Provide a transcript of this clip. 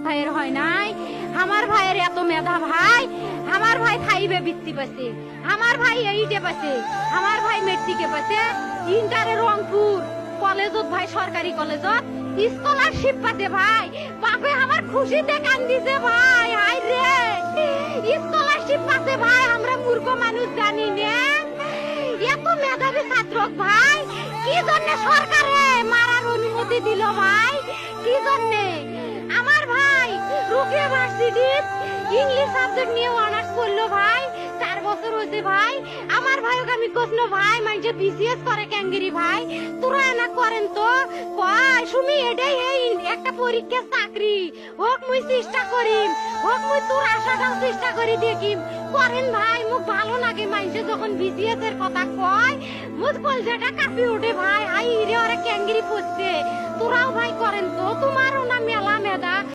ভাইয়ের হয় নাই, আমার ভাইয়ের এত মেধা ভাই, আমার ভাই ফাইভে বৃত্তি পাচ্ছে, আমার ভাই এইটে পাচ্ছে, আমার ভাই মেট্রিকে পাচ্ছে, ইন্টারে রংপুর কলেজত ভাই সরকারি কলেজত স্কলারশিপ পাতে ভাই, বাপে আমার খুশিতে কান্দিছে ভাই, হাই রে স্কলারশিপ পাতে ভাই, আমরা মূর্খ মানুষ জানি না এত মেধাবী ছাত্র ভাই, কি জন্য সরকারে মারার অনুমতি দিল ভাই, কি জন্য? আমার ভাই রুকিয়া ভার্সিটি ইংলিশ সাবজেক্ট নিয়ে অনার্স করলো ভাই, 4 বছর হয়েছে ভাই, আমার ভাইকে আমি কইলো ভাই মাইজে বিসিএস করে ক্যাঙ্গেরি ভাই, তোরা না করেন তো কয় সুমি এটাই এই একটা পরীক্ষা চাকরি হোক, মুই চেষ্টা করিম, হোক মুই তোর আশাটাও চেষ্টা করি দেখিম, করেন ভাই, মুখ ভালো লাগে মাইজে যখন বিসিএস এর কথা কয়, মুখ কলজাটা কাঁপি ওঠে ভাই, হাই রে ওরা ক্যাঙ্গেরি পড়ছে, তোরাও ভাই করেন তো, তোমারও না মেলা মেধা।